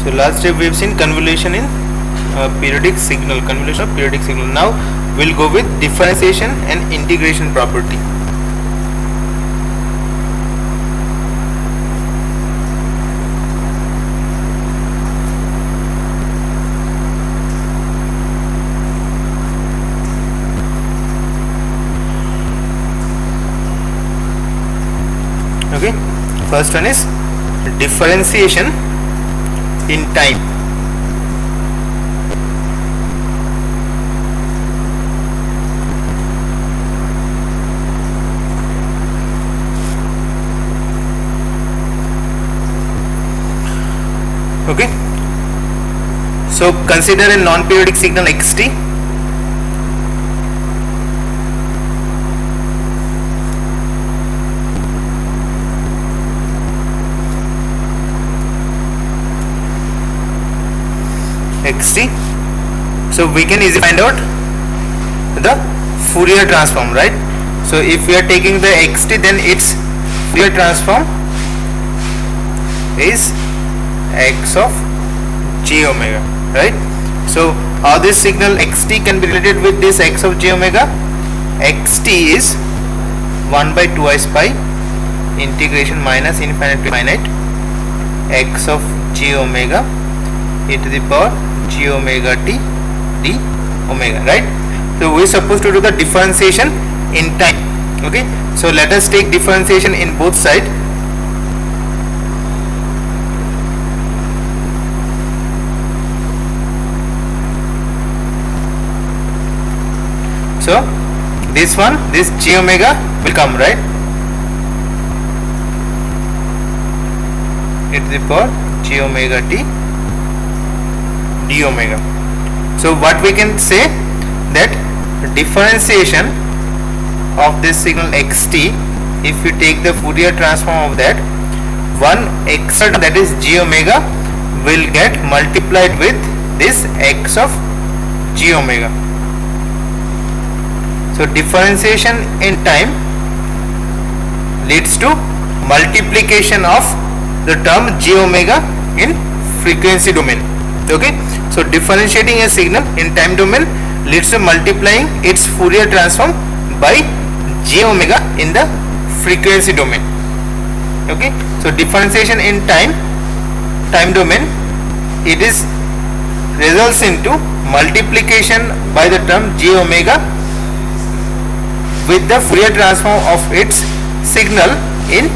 So last step we've seen convolution in periodic signal, convolution of periodic signal. Now we'll go with differentiation and integration property. Okay, first one is differentiation in time. Okay, so consider a non-periodic signal xt. xt. So we can easily find out the Fourier transform, right? So if we are taking the xt, then its Fourier transform is x of j omega, right? So how this signal xt can be related with this x of j omega? Xt is 1 by 2i pi integration minus infinite to infinite x of j omega e to the power j omega t d omega, right? So we are supposed to do the differentiation in time. Okay, so let us take differentiation in both sides. So this one, this j omega will come, right, e to the power j omega t d omega. So what we can say, that differentiation of this signal xt, if you take the Fourier transform of that, one extra, that is j omega, will get multiplied with this x of j omega. So differentiation in time leads to multiplication of the term j omega in frequency domain. Okay, so differentiating a signal in time domain leads to multiplying its Fourier transform by j omega in the frequency domain. Okay, so differentiation in time domain, it is results into multiplication by the term j omega with the Fourier transform of its signal in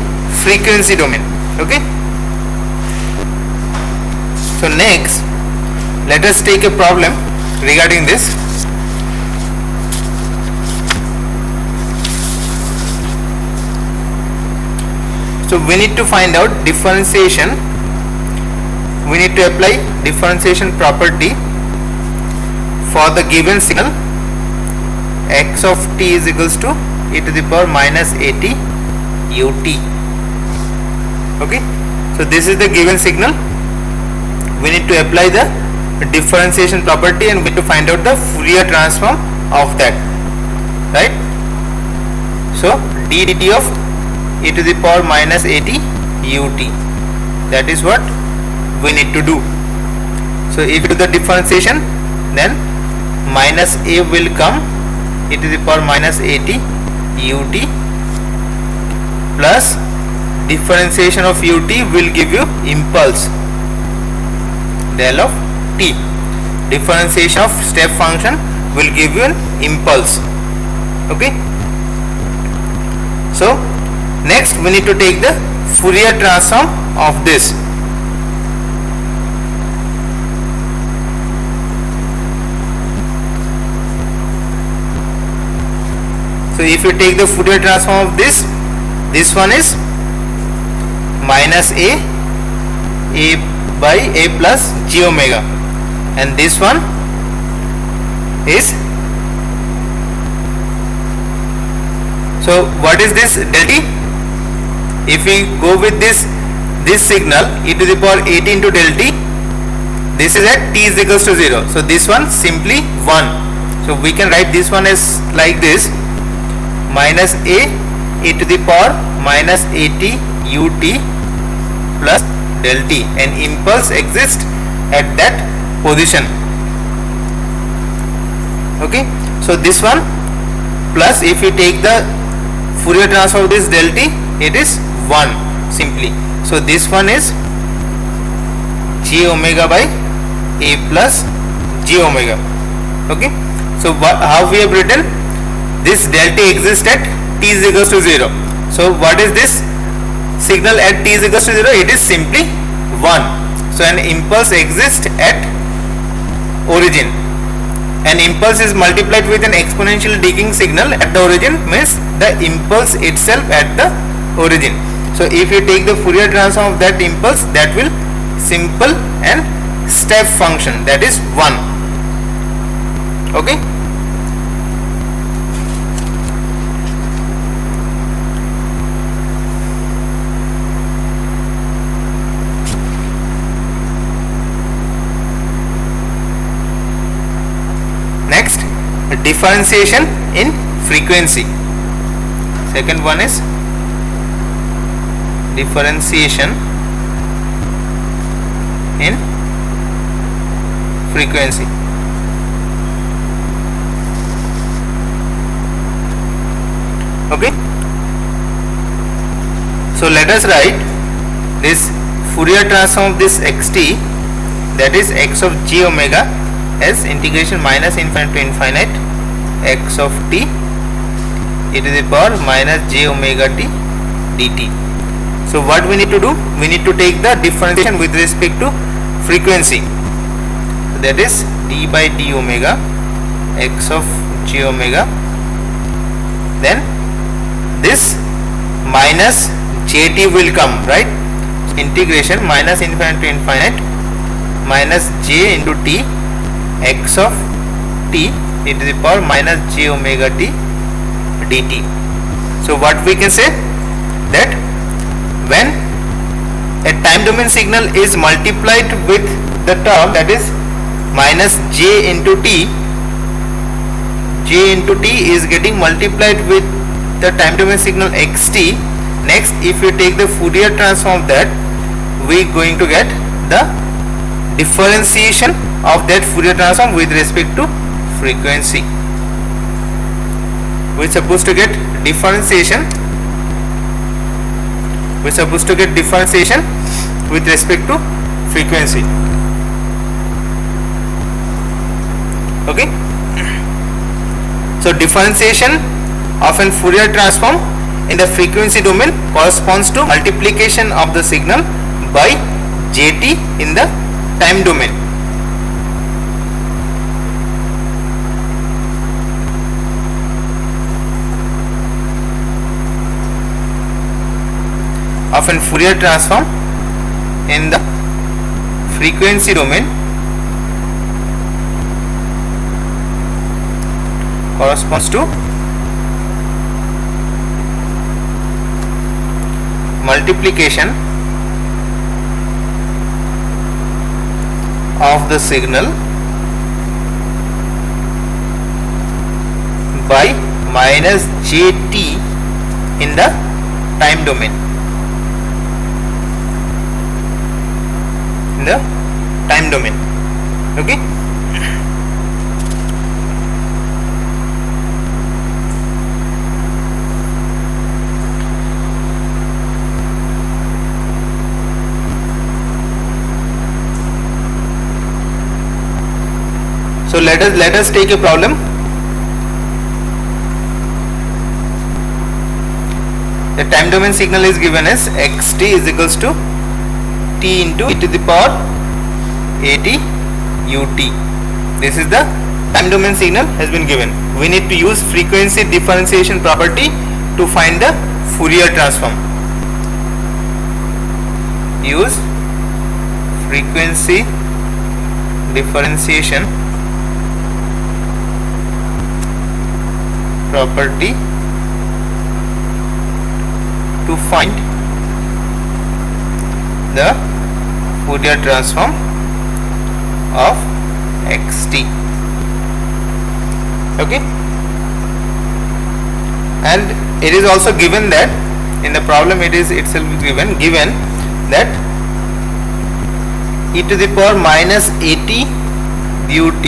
frequency domain. Okay, so next let us take a problem regarding this. So we need to find out differentiation. We need to apply differentiation property for the given signal x of t is equals to e to the power minus at ut. Okay, so this is the given signal. We need to apply the differentiation property and we need to find out the Fourier transform of that, right? So dt of e to the power minus at ut, that is what we need to do. So if you do the differentiation, then minus a will come e to the power minus at ut plus differentiation of ut will give you impulse del of t. Differentiation of step function will give you an impulse. Okay, so next we need to take the Fourier transform of this. So if you take the Fourier transform of this one is minus a by a plus j omega, and this one is, so what is this del t? If we go with this signal e to the power 8 into del t, this is at t is equals to 0. So this one simply 1. So we can write this one as like this, minus a e to the power minus at ut plus del t. An impulse exists at that position. Okay, so this one plus if you take the Fourier transform of this del t, it is 1 simply. So this one is j omega by a plus j omega. Okay, so how we have written this del t exists at t is equals to 0. So what is this signal at t is equals to 0? It is simply 1. So an impulse exists at origin. An impulse is multiplied with an exponential decaying signal at the origin, means the impulse itself at the origin. So if you take the Fourier transform of that impulse, that will simple and step function, that is 1. Okay. Next, differentiation in frequency. Second one is differentiation in frequency. Okay, so let us write this Fourier transform of this xt, that is x of j omega, as integration minus infinite to infinite x of t e to the power minus j omega t dt. So what we need to do? We need to take the differentiation with respect to frequency, that is d by d omega x of j omega, then this minus jt will come, right? Integration minus infinite to infinite minus j into t x of t e to the power minus j omega t dt. So what we can say, that when a time domain signal is multiplied with the term, that is minus j into t is getting multiplied with the time domain signal xt. Next, if you take the Fourier transform of that, we are going to get the differentiation of that Fourier transform with respect to frequency. We are supposed to get differentiation. We are supposed to get differentiation with respect to frequency. Okay. So differentiation of an Fourier transform in the frequency domain corresponds to multiplication of the signal by jt in the time domain. Of an Fourier transform in the frequency domain corresponds to multiplication of the signal by minus jt in the time domain. In the time domain. Okay. So let us take a problem. The time domain signal is given as xt is equals to t into e to the power at ut. This is the time domain signal has been given. We need to use frequency differentiation property to find the Fourier transform. Use frequency differentiation property to find the Fourier transform of xt. Okay, and it is also given that in the problem it is itself given that e to the power minus at ut.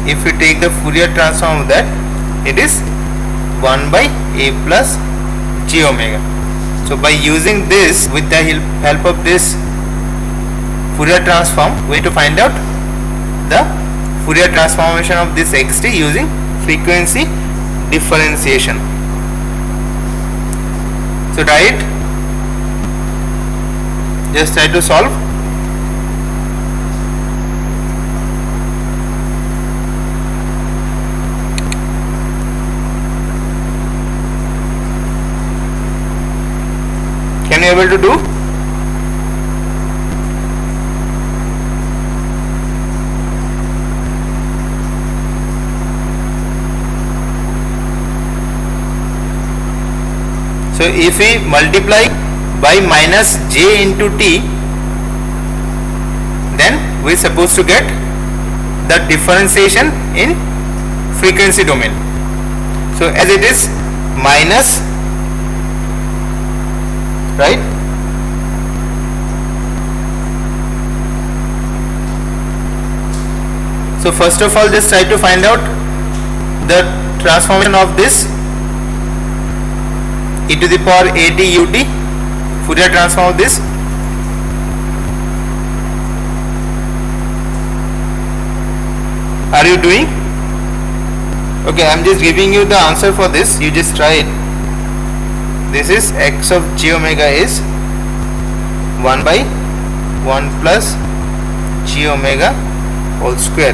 If we take the Fourier transform of that, it is 1 by a plus j omega. So by using this, with the help of this Fourier transform, we need to find out the Fourier transformation of this xt using frequency differentiation. So write, just try to solve. Can you able to do? So if we multiply by minus j into t, then we are supposed to get the differentiation in frequency domain. So as it is minus, right? So first of all, just try to find out the transformation of this e to the power at ut, Fourier transform of this. Are you doing? Okay, I am just giving you the answer for this. You just try it. This is x of j omega is 1 by 1 plus j omega whole square.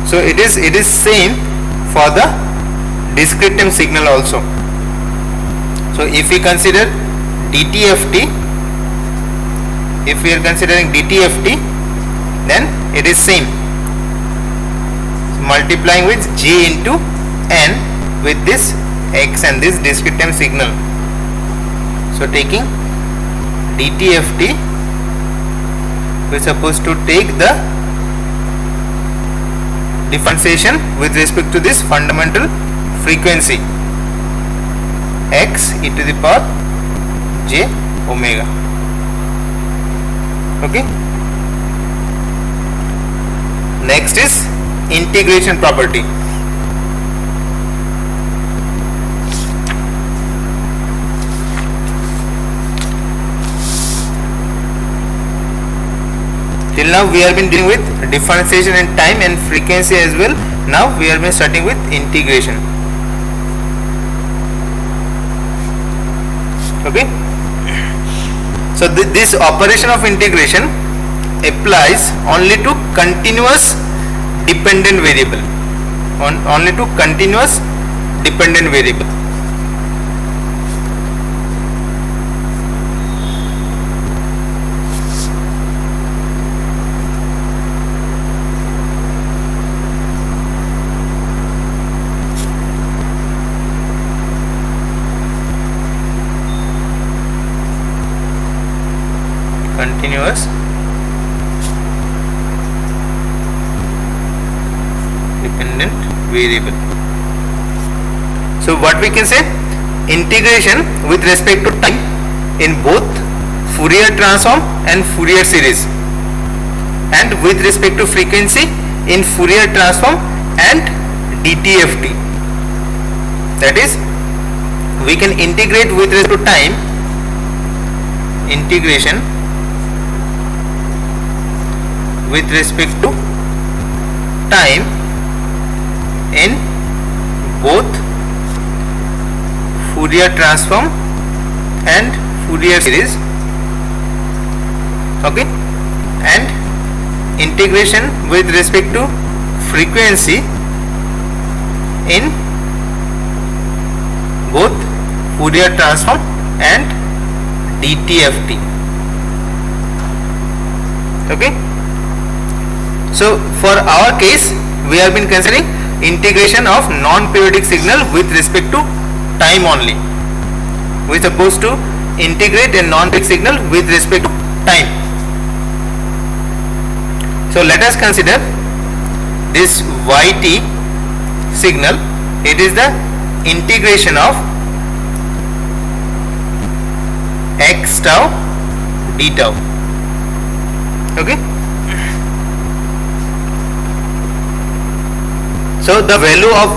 So it is same for the discrete time signal also. So if we consider DTFT, if we are considering DTFT, then it is same. So multiplying with j into n with this x and this discrete time signal. So taking DTFT, we are supposed to take the differentiation with respect to this fundamental frequency x e to the power j omega. Okay. Next is integration property. Till now we have been dealing with differentiation in time and frequency as well. Now we have been starting with integration. Okay. So this operation of integration applies only to continuous dependent variable. Only to continuous dependent variable. Continuous dependent variable. So what we can say, integration with respect to time in both Fourier transform and Fourier series, and with respect to frequency in Fourier transform and DTFT. That is, we can integrate with respect to time, integration with respect to time in both Fourier transform and Fourier series. Okay, and integration with respect to frequency in both Fourier transform and DTFT. Okay. So for our case, we have been considering integration of non-periodic signal with respect to time only. We are supposed to integrate a non-periodic signal with respect to time. So let us consider this yt signal. It is the integration of x tau d tau. Okay, so the value of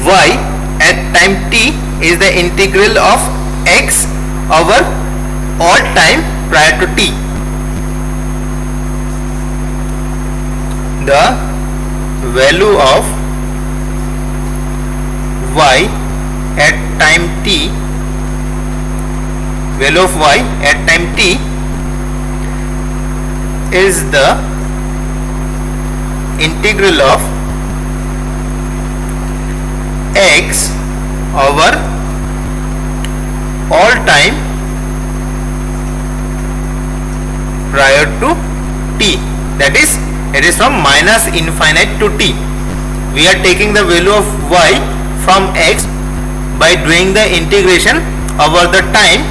y at time t is the integral of x over all time prior to t. The value of y at time t, value of y at time t is the integral of x over all time prior to t, that is, it is from minus infinite to t. We are taking the value of y from x by doing the integration over the time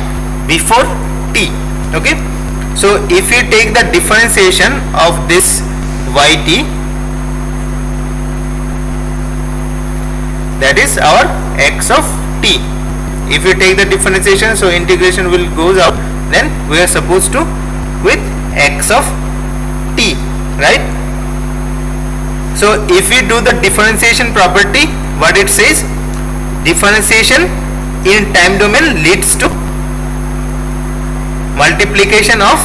before t. Okay, so if you take the differentiation of this yt, that is our x of t. If you take the differentiation, so integration will goes out, then we are supposed to with x of t, right? So if we do the differentiation property, what it says, differentiation in time domain leads to multiplication of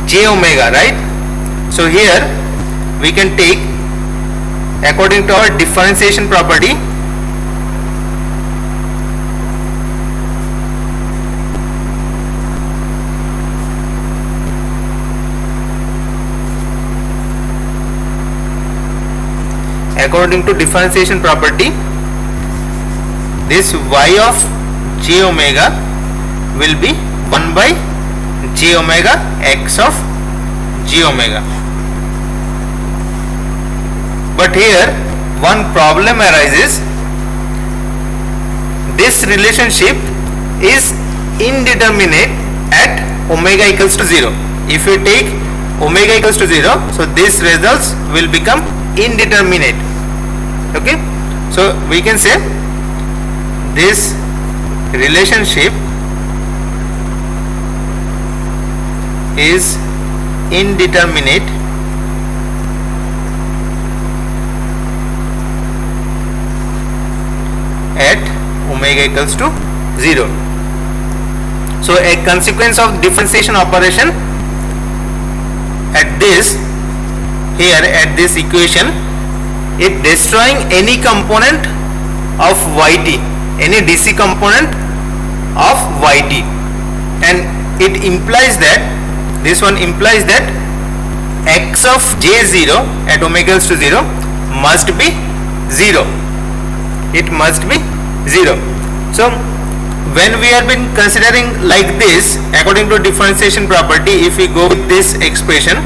j omega, right? So here we can take, according to our differentiation property, according to differentiation property, this y of j omega will be 1 by j omega x of j omega. But here one problem arises. This relationship is indeterminate at omega equals to 0. If you take omega equals to 0, so this results will become indeterminate. Okay, so we can say this relationship is indeterminate at omega equals to 0. So a consequence of differentiation operation at this, here at this equation, it destroying any component of yt, any DC component of yt, and it implies that, this one implies that x of j0 at omega equals to 0 must be 0. It must be 0. So when we have been considering like this, according to differentiation property, if we go with this expression,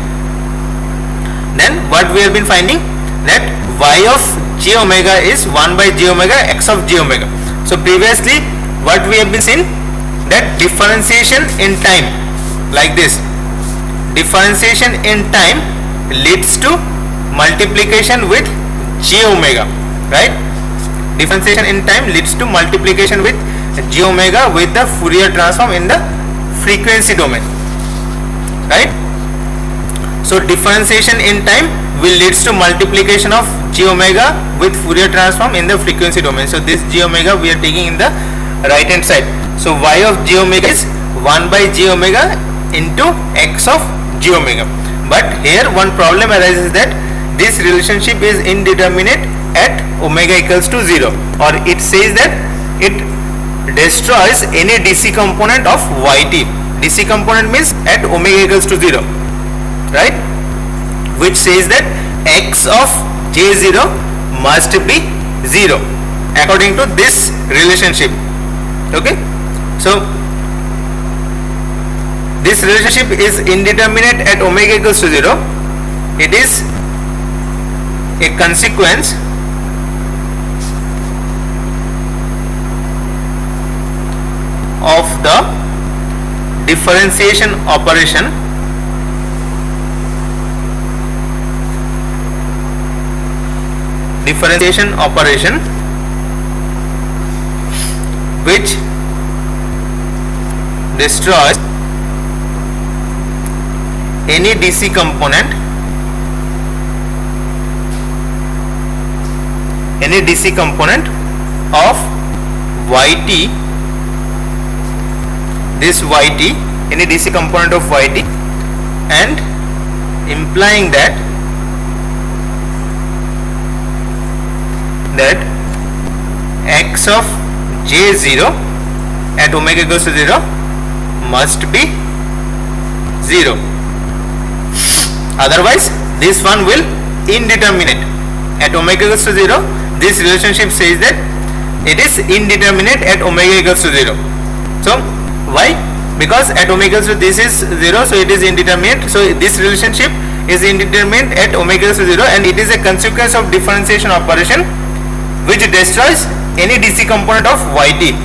then what we have been finding, that y of j omega is 1 by j omega x of j omega. So previously what we have been seeing, that differentiation in time, like this, differentiation in time leads to multiplication with j omega, right? Differentiation in time leads to multiplication with j omega with the Fourier transform in the frequency domain, right? So differentiation in time will leads to multiplication of j omega with Fourier transform in the frequency domain. So this j omega we are taking in the right hand side. So y of j omega is 1 by j omega into x of j omega. But here one problem arises, that this relationship is indeterminate at omega equals to 0, or it says that it destroys any DC component of yt. DC component means at omega equals to 0, right? Which says that x of j0 must be 0 according to this relationship. Okay, so this relationship is indeterminate at omega equals to 0. It is a consequence of the differentiation operation which destroys any DC component of YT, this YT, any DC component of YT, and implying that x of J0 at omega equals to 0 must be 0. Otherwise this one will indeterminate. At omega equals to 0, this relationship says that it is indeterminate at omega equals to 0. So why? Because at omega equals to this is 0, so it is indeterminate. So this relationship is indeterminate at omega equals to 0, and it is a consequence of differentiation operation which destroys any DC component of YT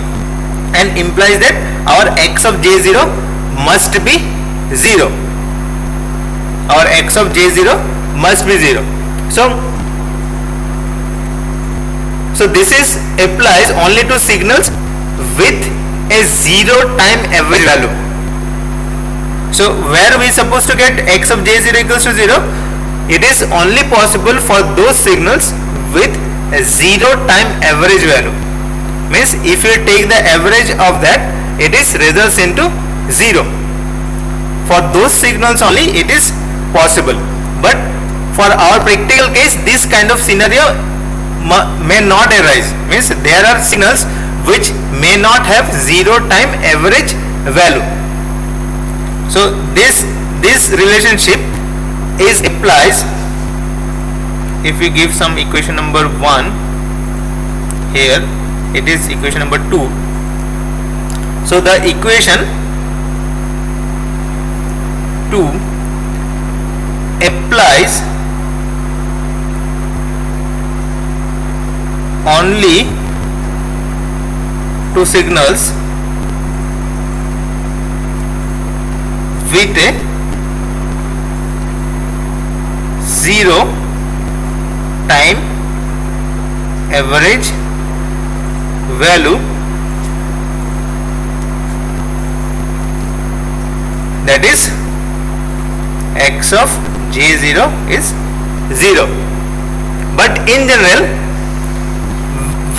and implies that our x of J0 must be 0. Our x of J0 must be 0. So this is applies only to signals with a 0 time average value. So where we supposed to get x of J0 equals to 0? It is only possible for those signals with a 0 time average value. Means if you take the average of that, it is results into 0. For those signals only it is possible. But for our practical case, this kind of scenario may not arise. Means there are signals which may not have 0 time average value. So this relationship is applies if we give some equation number 1 here. It is equation number 2. So the equation 2 applies only to signals with a 0 time average value, that is x of J0 is 0. But in general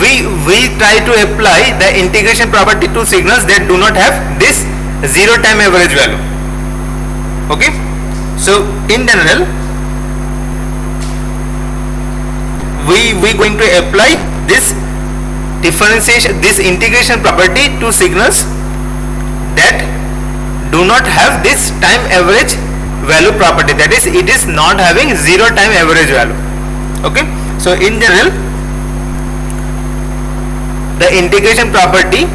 we try to apply the integration property to signals that do not have this 0 time average value. Okay, so in general we going to apply this differentiation, this integration property to signals that do not have this time average value property, that is it is not having 0 time average value. Okay, so in general the integration property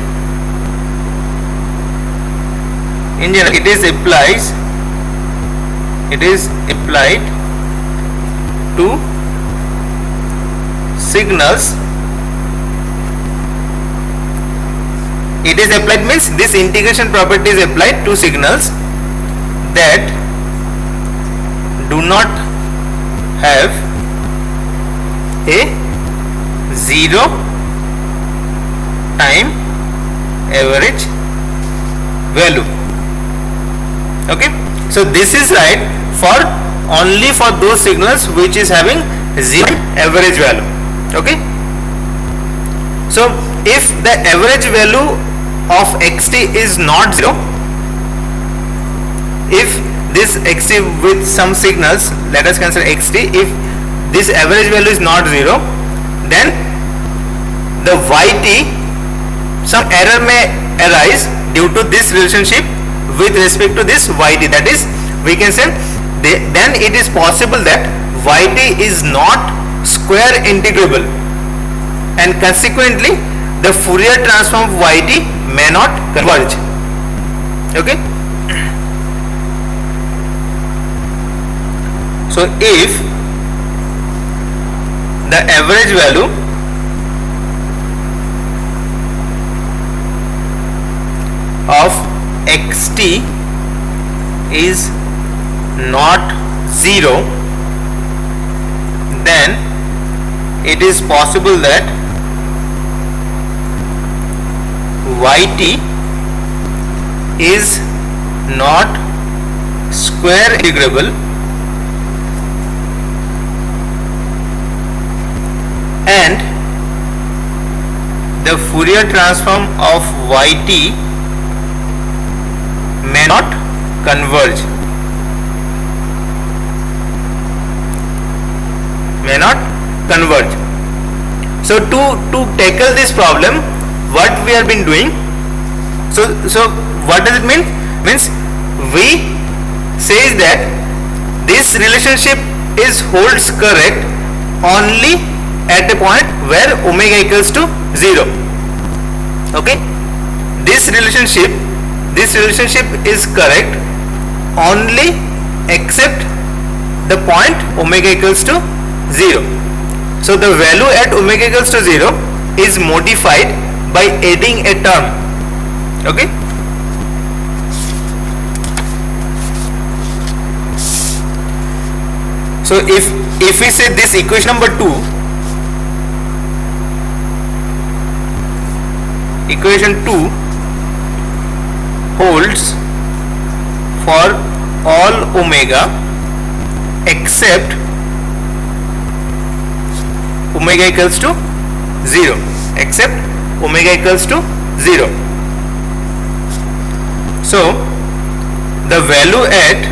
in general it is applied to signals. It is applied means this integration property is applied to signals that do not have a 0 time average value. Okay, so this is right for only for those signals which is having 0 average value. Okay, so if the average value of xt is not 0, if this xt with some signals, let us consider xt, if this average value is not 0, then the yt, some error may arise due to this relationship with respect to this yt, that is we can say then it is possible that yt is not square integrable and consequently the Fourier transform of yt may not converge. Okay, so if the average value of xt is not 0, then it is possible that yt is not square integrable and the Fourier transform of yt may not converge. So to tackle this problem, what we have been doing, so what does it mean? Means we says that this relationship is holds correct only at a point where omega equals to 0. Okay, this relationship is correct only except the point omega equals to 0. So the value at omega equals to 0 is modified by adding a term. Okay, so if we say this equation number 2, equation 2 holds for all omega except omega equals to 0, except omega equals to 0. So the value at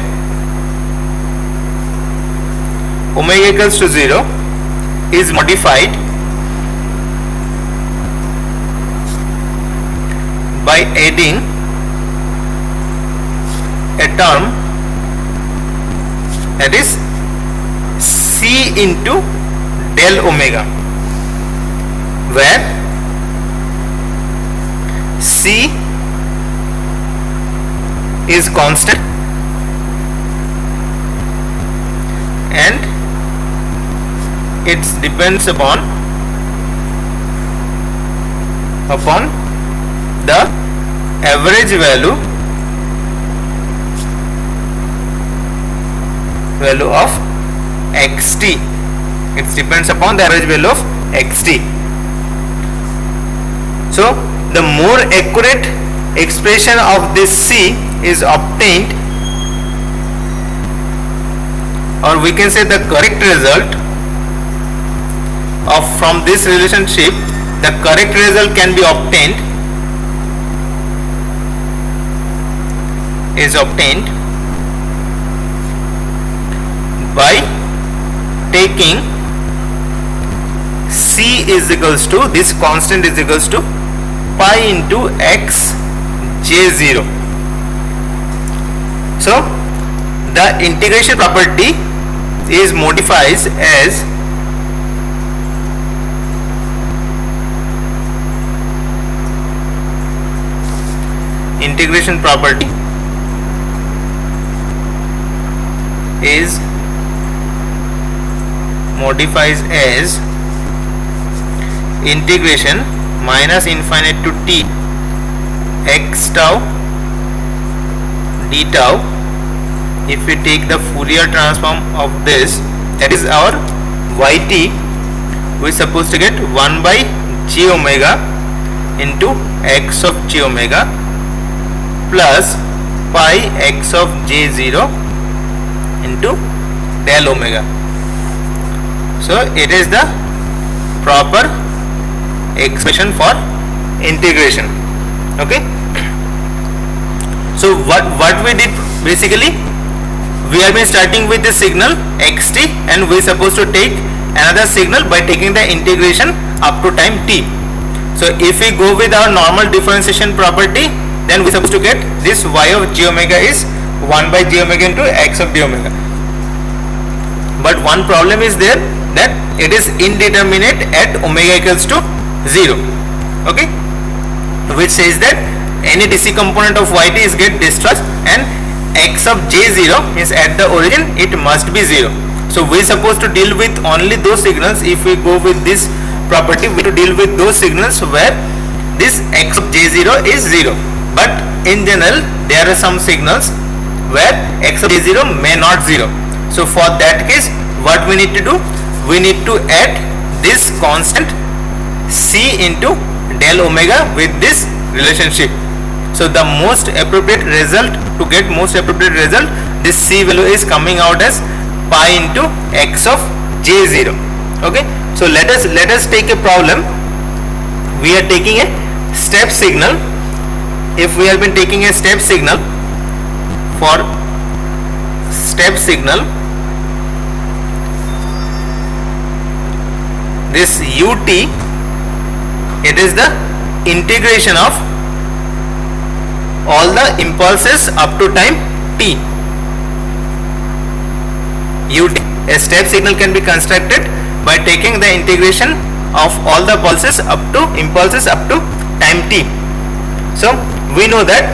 omega equals to 0 is modified by adding a term, that is c into del omega, where c is constant and it depends upon the average value of xt. It depends upon the average value of xt. So the more accurate expression of this c is obtained, or we can say the correct result of from this relationship, the correct result can be obtained by taking c is equals to, this constant is equals to pi into x j0. So the integration property is modified as integration property is modifies as integration minus infinite to t x tau d tau. If we take the Fourier transform of this, that is our yt, we are supposed to get 1 by j omega into x of j omega plus pi x of j0 into del omega. So it is the proper expression for integration. Okay, so what we did basically, we have been starting with the signal xt and we are supposed to take another signal by taking the integration up to time t. So if we go with our normal differentiation property, then we are supposed to get this y of j omega is 1 by j omega into x of j omega. But one problem is there, that it is indeterminate at omega equals to 0. Okay, which says that any DC component of yt is get destroyed and x of j0 means at the origin it must be 0. So we are supposed to deal with only those signals. If we go with this property, we have to deal with those signals where this x of j0 is 0. But in general there are some signals where x of j0 may not 0. So for that case, what we need to do, we need to add this constant c into del omega with this relationship. So the most appropriate result, to get most appropriate result, this C value is coming out as pi into x of j0. Okay, so let us take a problem. We are taking a step signal. If we have been taking a step signal, for step signal, this ut, it is the integration of all the impulses up to time t. Ut, a step signal can be constructed by taking the integration of all the impulses up to time t. So we know that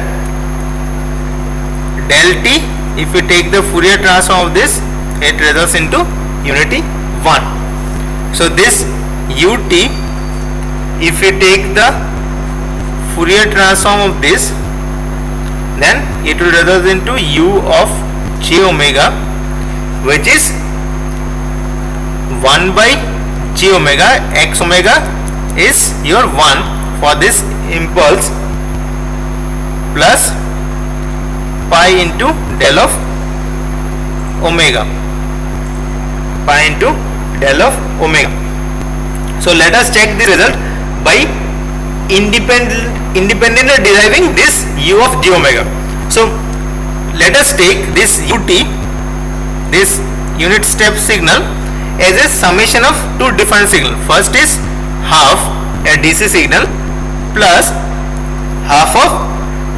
del t, if we take the Fourier transform of this, it results into unity 1. So this ut, if we take the Fourier transform of this, then it will result into u of j omega, which is 1 by j omega. X omega is your 1 for this impulse, plus pi into del of omega, pi into del of omega. So let us check the result by independently deriving this u of j omega. So let us take this ut, this unit step signal, as a summation of two different signals. First is half a DC signal plus half of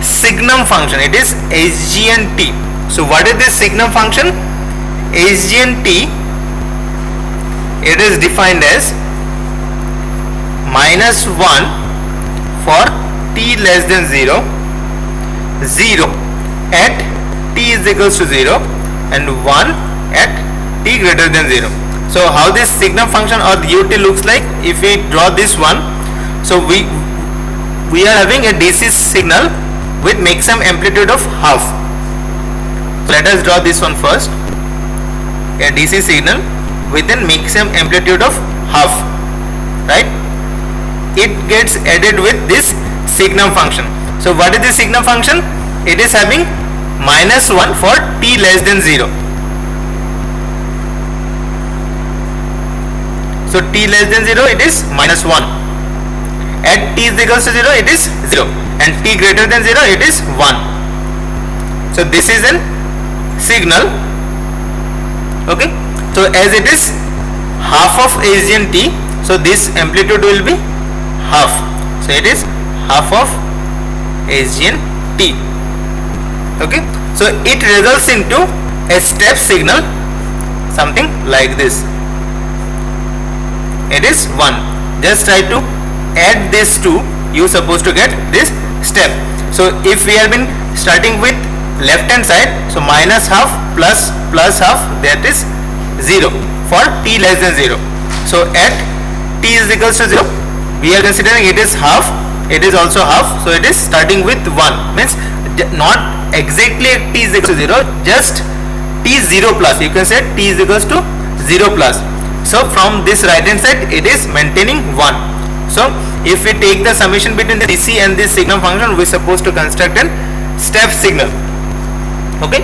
signum function, it is SGNT. So what is this signum function? SGNT, it is defined as -1 for t less than 0, 0 at t is equals to 0, and 1 at t greater than 0. So how this signum function or ut looks like, if we draw this one, so we are having a DC signal with maximum amplitude of half. Let us draw this one first, a DC signal with a maximum amplitude of half, right? It gets added with this signum function. So what is the signum function? It is having -1 for t less than 0. So t less than 0, it is -1. At t is equals to 0, it is 0, and t greater than 0, it is 1. So this is an signal. Okay, so as it is half of SGNT, so this amplitude will be half. So it is half of SGNT. Okay, so it results into a step signal, something like this. It is 1. Just try to add this 2, you supposed to get this step. So if we have been starting with left hand side, so -half plus half, that is 0 for t less than 0. So at t is equals to 0, we are considering it is half, it is also half, so it is starting with 1, means not exactly at t is equals to 0, just t 0 plus, you can say t is equals to 0 plus. So from this right hand side, it is maintaining 1. So if we take the summation between the DC and this signum function, we are supposed to construct a step signal. Okay,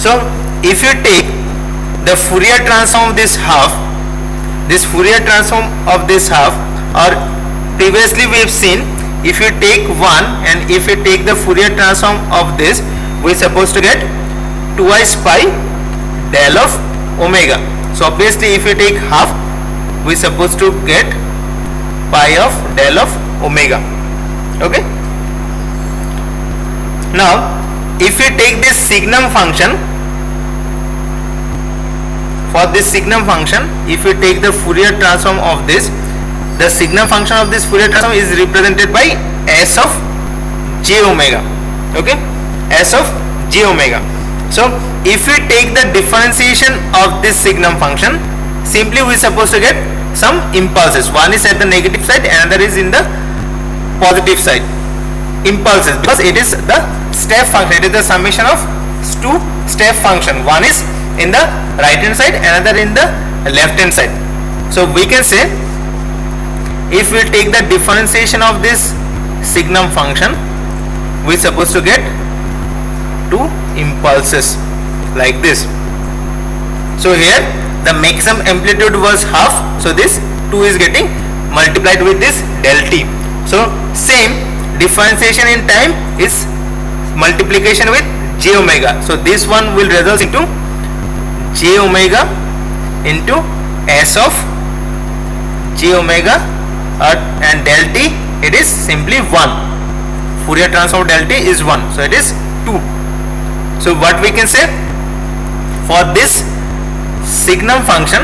so if you take the Fourier transform of this half, this Fourier transform of this half, or previously we have seen, if you take 1 and if you take the Fourier transform of this, we are supposed to get twice pi del of omega. So obviously if you take half, we are supposed to get pi of del of omega. Okay, now if you take this signum function, for this signum function, if you take the Fourier transform of this, the signum function of this Fourier transform is represented by s of j omega. Okay, s of j omega. So if we take the differentiation of this signum function, simply we are supposed to get some impulses. One is at the negative side, another is in the positive side. Impulses, because it is the step function, it is the summation of two step function. One is in the right hand side, another in the left hand side. So we can say, if we take the differentiation of this signum function, we supposed to get two impulses like this. So here the maximum amplitude was half, so this 2 is getting multiplied with this del t. So same differentiation in time is multiplication with j omega. So this one will result into j omega into s of j omega and del t, it is simply 1. Fourier transform of del t is 1, so it is 2. So what we can say for this signum function,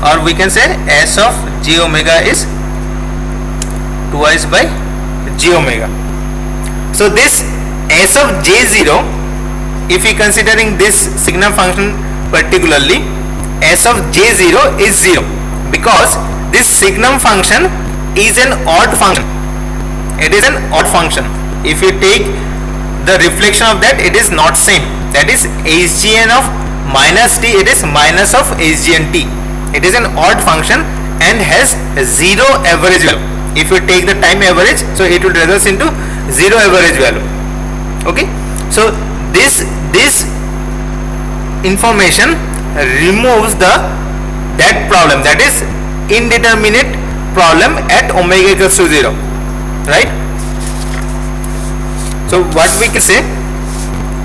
or we can say s of j omega is twice by j omega. So this s of j0, if we considering this signum function particularly, s of j0 is 0 because this signum function is an odd function. It is an odd function. If you take the reflection of that, it is not same. That is hgn of minus t, it is minus of hgn t. It is an odd function and has 0 average value. If you take the time average, so it will result into 0 average value. Okay, so this information removes that problem, that is indeterminate problem at omega equals to 0, right? So what we can say,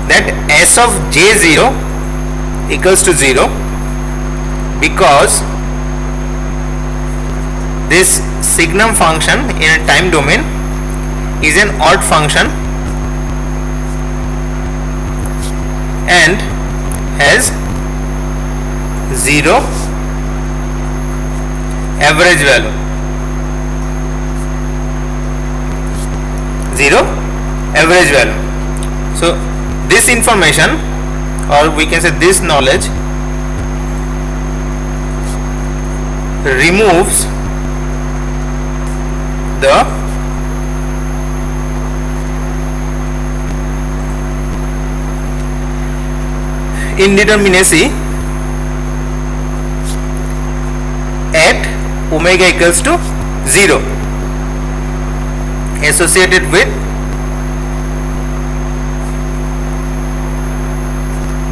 that s of j0 equals to 0 because this signum function in a time domain is an odd function and has 0 average value. 0 average value. So this information, or we can say this knowledge, removes the indeterminacy at omega equals to 0 associated with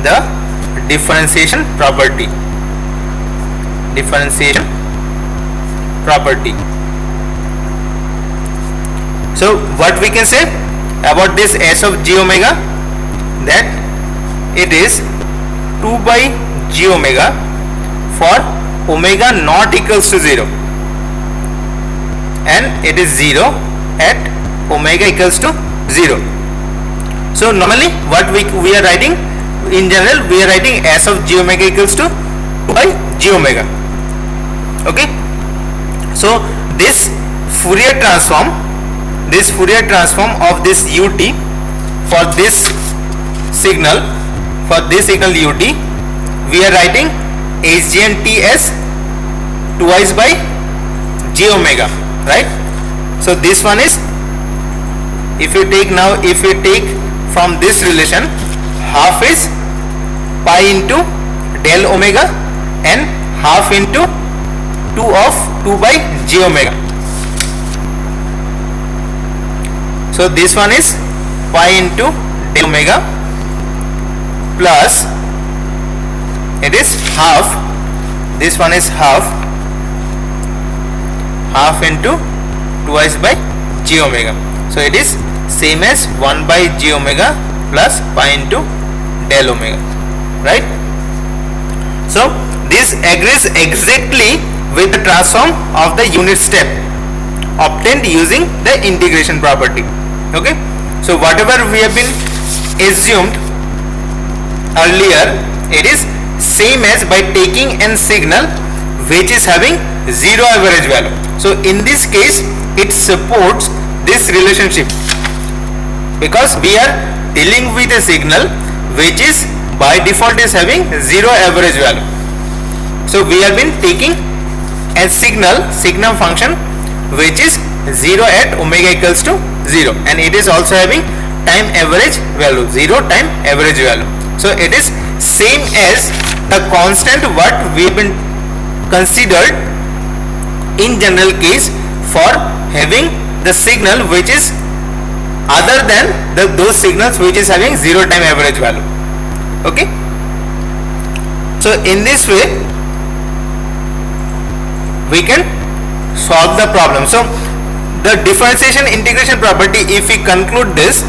the differentiation property. So what we can say about this s of j omega, that it is 2 by j omega for omega not equals to 0 and it is 0 at omega equals to 0. So normally what we are writing, in general we are writing s of j omega equals to 2 by j omega. Okay, so this Fourier transform of this ut for this signal ut, we are writing hgn t as twice by j omega, right? So this one is, if you take from this relation, half is pi into del omega and half into 2 of 2 by j omega. So this one is pi into del omega plus, it is half, this one is half into twice by j omega. So it is same as 1 by j omega plus pi into del omega, right? So this agrees exactly with the transform of the unit step obtained using the integration property. Okay, so whatever we have been assumed earlier, it is same as by taking an signal which is having 0 average value. So in this case it supports this relationship because we are dealing with a signal which is by default is having 0 average value. So we have been taking a signum function which is 0 at omega equals to 0 and it is also having time average value, 0 time average value. So it is same as the constant what we have been considered in general case for having the signal which is other than those signals which is having zero time average value. Okay, so in this way we can solve the problem. So the differentiation integration property, if we conclude this,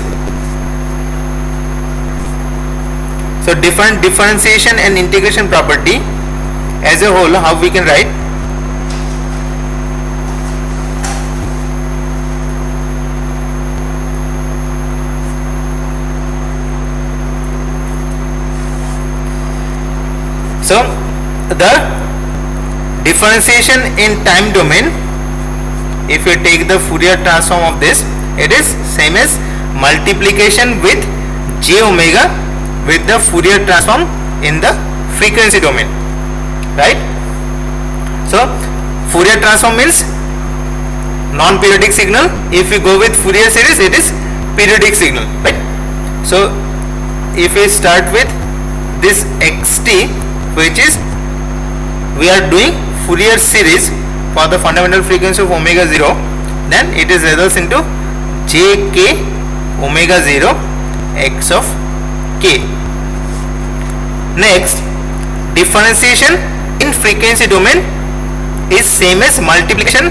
so differentiation and integration property as a whole, how we can write? So the differentiation in time domain, if you take the Fourier transform of this, it is same as multiplication with j omega with the Fourier transform in the frequency domain, right? So Fourier transform means non-periodic signal. If we go with Fourier series, it is periodic signal, right? So if we start with this xt, which is we are doing Fourier series for the fundamental frequency of omega 0, then it is results into jk omega 0 x of k. Next, differentiation in frequency domain is same as multiplication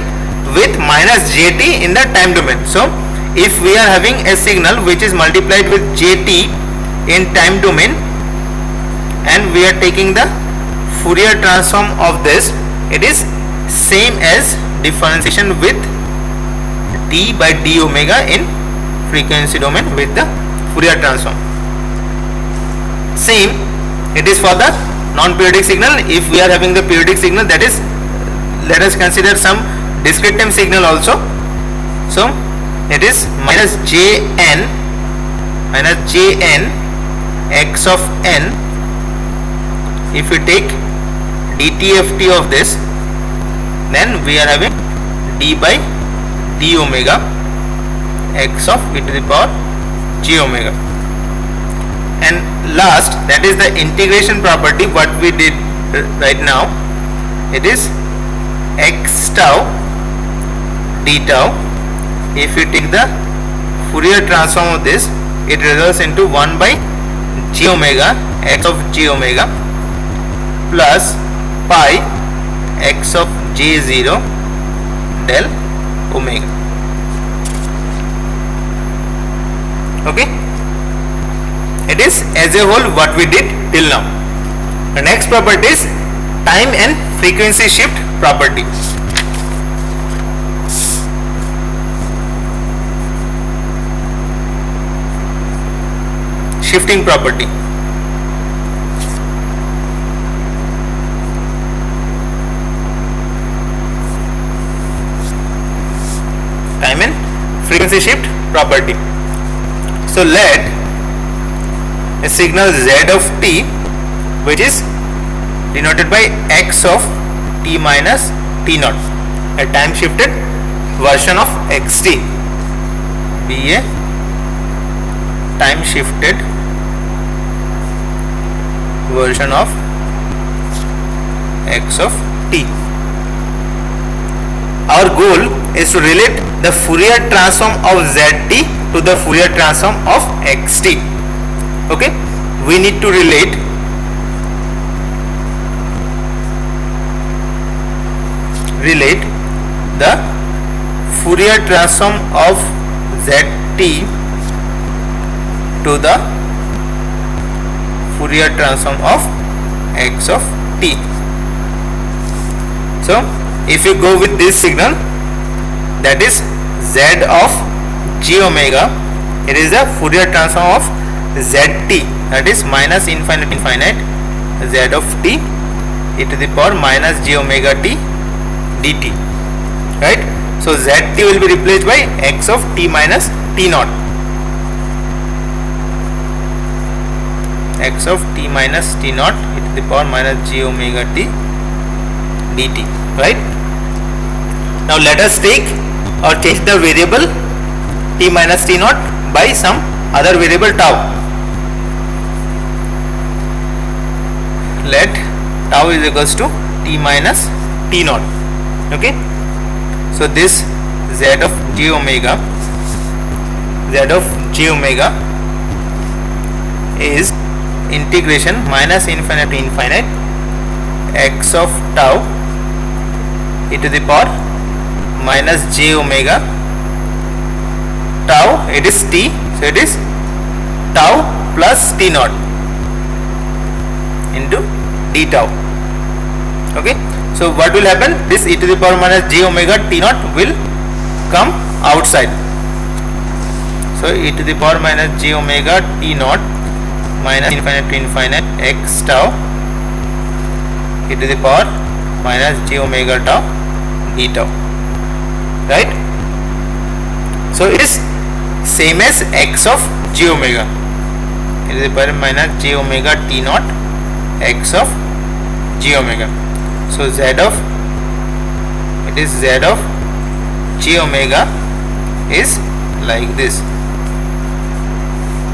with minus jt in the time domain. So if we are having a signal which is multiplied with jt in time domain and we are taking the Fourier transform of this, it is same as differentiation with d by d omega in frequency domain with the Fourier transform. Same it is for the non-periodic signal. If we are having the periodic signal, that is, let us consider some discrete time signal also. So it is minus jn x of n. If we take dtft of this, then we are having d by d omega x of e to the power j omega. And last, that is the integration property what we did right now. It is x tau d tau. If you take the Fourier transform of this, it results into 1 by j omega x of j omega plus pi x of j0 del omega. Okay, it is as a whole what we did till now. The next property is time and frequency shift property. Shifting property. Time and frequency shift property. So let a signal z of t, which is denoted by x of t minus t naught, a time shifted version of xt, be a time shifted version of x of t. Our goal is to relate the Fourier transform of zt to the Fourier transform of xt. Okay, we need to relate the Fourier transform of zt to the Fourier transform of x of t. So if you go with this signal, that is z of j omega, it is the Fourier transform of zt, that is minus infinite z of t e to the power minus j omega t dt, right? So zt will be replaced by x of t minus t naught, x of t minus t naught e to the power minus j omega t dt, right? Now let us take or change the variable t minus t naught by some other variable tau. Let tau is equals to t minus t naught. Okay, so this z of j omega is integration minus infinite to infinite x of tau e to the power minus j omega tau, it is t, so it is tau plus t naught into d tau. Okay, so what will happen, this e to the power minus j omega t naught will come outside. So e to the power minus j omega t naught minus infinite to infinite x tau e to the power minus j omega tau d tau, right? So it is same as x of j omega, e to the power minus j omega t naught x of j omega. So z of j omega is like this.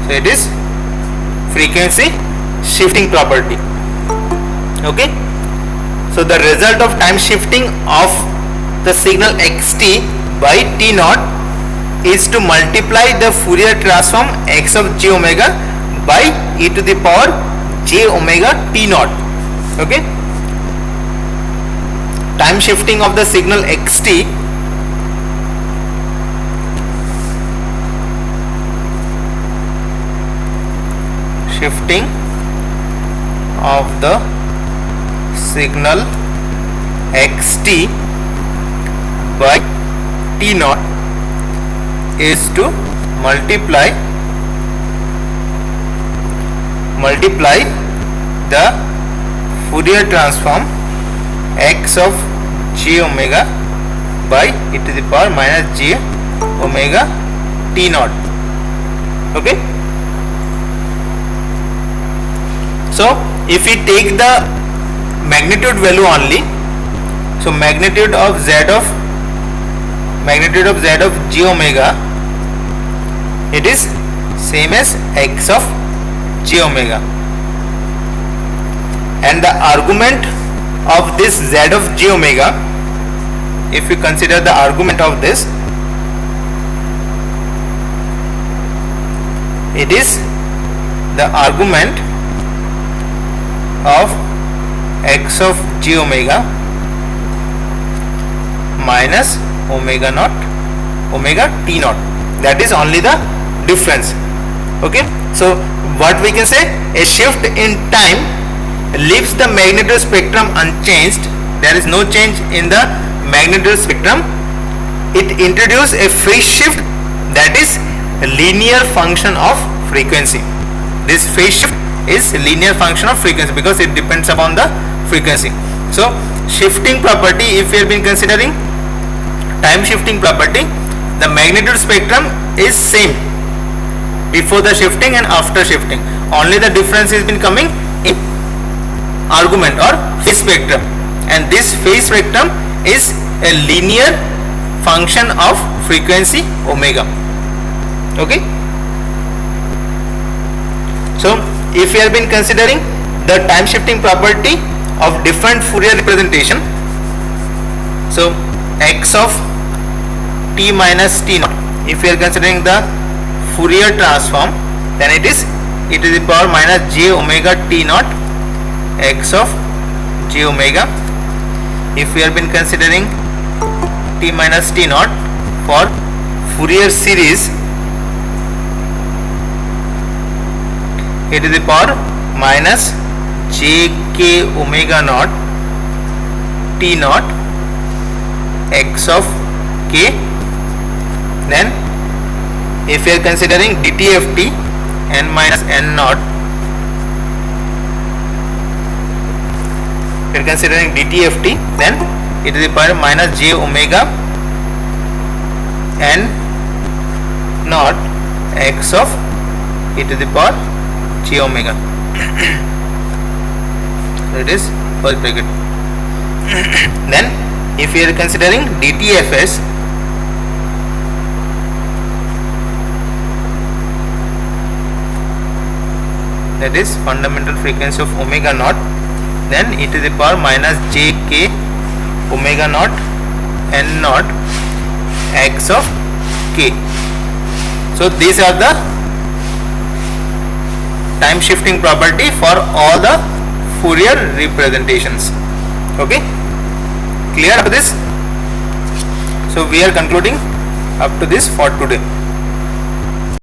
So it is frequency shifting property. Okay, so the result of time shifting of the signal xt by t naught is to multiply the Fourier transform x of j omega by e to the power j omega t naught. Okay, time shifting of the signal xt shifting of the signal xt by t naught is to multiply the Fourier transform x of j omega by e to the power minus j omega t naught. Okay, so if we take the magnitude value only, so magnitude of z of j omega, it is same as x of j omega, and the argument of this z of j omega, if we consider the argument of this, it is the argument of x of j omega minus omega naught omega t naught, that is only the difference. Okay, so what we can say, a shift in time leaves the magnitude spectrum unchanged, there is no change in the magnitude spectrum. It introduces a phase shift, that is a linear function of frequency. This phase shift is linear function of frequency because it depends upon the frequency. So shifting property, if we have been considering time shifting property, the magnitude spectrum is same before the shifting and after shifting, only the difference has been coming in argument or phase spectrum, and this phase spectrum is a linear function of frequency omega. Okay, so if we have been considering the time shifting property of different Fourier representation, so x of t minus t naught, if we are considering the Fourier transform, then it is e to the power minus j omega t naught x of j omega. If we have been considering t minus t naught for Fourier series, e to the power minus j k omega naught t naught x of k. Then if we are considering dt of t n minus n naught, we are considering dt of t, then e to the power minus j omega n naught x of e to the power j omega. So it is first bracket. Then if we are considering dtfs, that is fundamental frequency of omega naught, then e to the power minus j k omega naught n naught x of k. So these are the time shifting property for all the Fourier representations. Okay, clear up this? So we are concluding up to this for today.